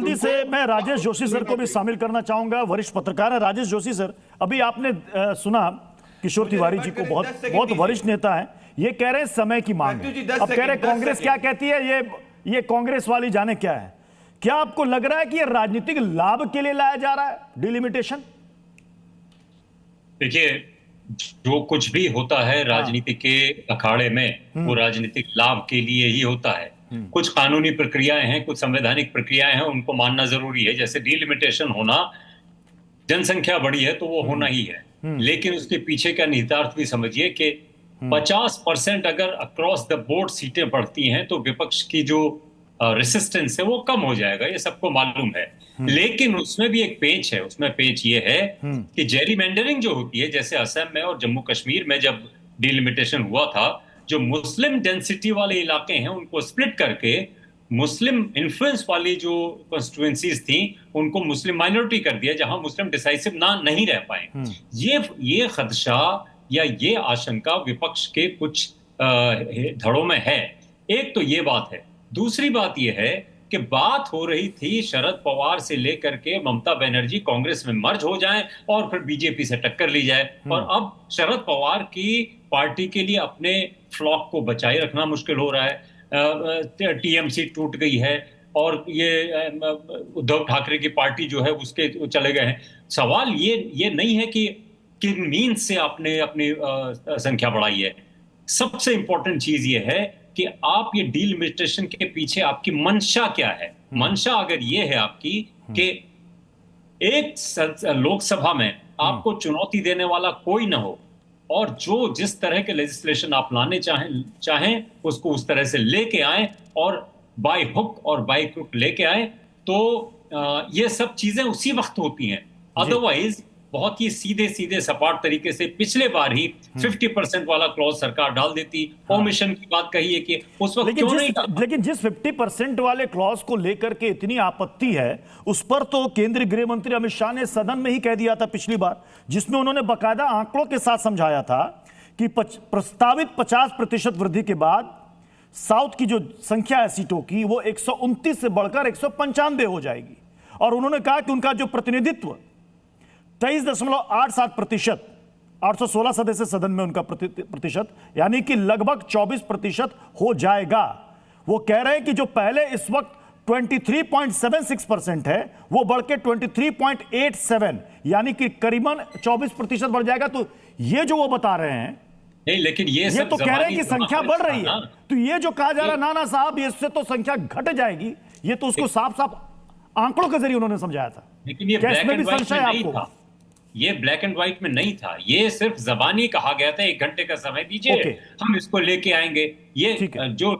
जल्दी से मैं राजेश जोशी सर को भी शामिल करना चाहूंगा, वरिष्ठ पत्रकार है राजेश जोशी सर। अभी आपने सुना किशोर तिवारी जी को, बहुत वरिष्ठ नेता है, ये कह रहे हैं समय की मांग है। अब कह रहे कांग्रेस क्या कहती है, ये कांग्रेस वाली जाने क्या है। क्या आपको लग रहा है कि ये राजनीतिक लाभ के लिए लाया जा रहा है डिलिमिटेशन? देखिए, जो कुछ भी होता है राजनीति के अखाड़े में वो राजनीतिक लाभ के लिए ही होता है। कुछ कानूनी प्रक्रियाएं हैं, कुछ संवैधानिक प्रक्रियाएं हैं, उनको मानना जरूरी है। जैसे डिलिमिटेशन होना, जनसंख्या बढ़ी है तो वो होना ही है, लेकिन उसके पीछे का निहितार्थ भी समझिए कि 50% अगर अक्रॉस द बोर्ड सीटें बढ़ती हैं तो विपक्ष की जो रेसिस्टेंस है वो कम हो जाएगा, ये सबको मालूम है। लेकिन उसमें भी एक पेच है। उसमें पेच ये है कि जेरीमेंडरिंग जो होती है, जैसे असम में और जम्मू कश्मीर में जब डिलिमिटेशन हुआ था, जो मुस्लिम डेंसिटी वाले इलाके हैं उनको स्प्लिट करके मुस्लिम इन्फ्लुएंस वाली जो कॉन्स्टिट्यूएंसीज थी उनको मुस्लिम माइनॉरिटी कर दिया, जहां मुस्लिम डिसाइसिव ना नहीं रह पाए। ये खदशा या ये आशंका विपक्ष के कुछ धड़ों में है। एक तो ये बात है। दूसरी बात ये है कि बात हो रही थी शरद पवार से लेकर के ममता बनर्जी कांग्रेस में मर्ज हो जाएं और फिर बीजेपी से टक्कर ली जाए। और अब शरद पवार की पार्टी के लिए अपने फ्लॉक को बचाए रखना मुश्किल हो रहा है। टीएमसी टूट गई है और ये उद्धव ठाकरे की पार्टी जो है उसके चले गए हैं। सवाल ये नहीं है कि किन मीन्स से आपने अपनी संख्या बढ़ाई है। सबसे इंपॉर्टेंट चीज ये है कि आप ये डिलिमिटेशन के पीछे आपकी मंशा क्या है। मंशा अगर ये है आपकी कि एक लोकसभा में आपको चुनौती देने वाला कोई ना हो और जो जिस तरह के लेजिस्लेशन आप लाने चाहें उसको उस तरह से लेके आए और बाय हुक और बाय क्रुक लेके आए, तो ये सब चीजें उसी वक्त होती हैं। अदरवाइज बहुत ही सीधे सीधे सपाट तरीके से पिछले बार ही 50% वाला क्लॉज सरकार डाल देती। ओमिशन की बात कही है कि उस वक्त क्यों नहीं डाला। लेकिन जिस 50% वाले क्लॉज को लेकर के इतनी आपत्ति है, उस पर तो केंद्रीय गृह मंत्री अमित शाह ने सदन में ही कह दिया था पिछली बार, जिसमें उन्होंने बाकायदा आंकड़ों के साथ समझाया था कि प्रस्तावित 50% वृद्धि के बाद साउथ की जो संख्या है सीटों की वो 129 से बढ़कर 195 हो जाएगी। और उन्होंने कहा कि उनका जो प्रतिनिधित्व 23.87%, 816 सदस्य सदन में उनका प्रतिशत, यानी कि लगभग 24% हो जाएगा। वो कह रहे हैं कि जो पहले इस वक्त 23.76% है वो बढ़ के 23.87 यानी कि करीबन 24% बढ़ जाएगा। तो ये जो वो बता रहे हैं नहीं, लेकिन ये तो कह रहे हैं कि संख्या बढ़ रही है। तो ये जो कहा जा रहा है नाना साहब इससे तो संख्या घट जाएगी, ये तो उसको साफ साफ आंकड़ों के जरिए उन्होंने समझाया था। लेकिन ये ब्लैक एंड व्हाइट में नहीं था। ये ब्लैक एंड व्हाइट में नहीं था, ये सिर्फ जबानी कहा गया था 1 घंटे का समय दीजिए, हम इसको लेके आएंगे। ये जो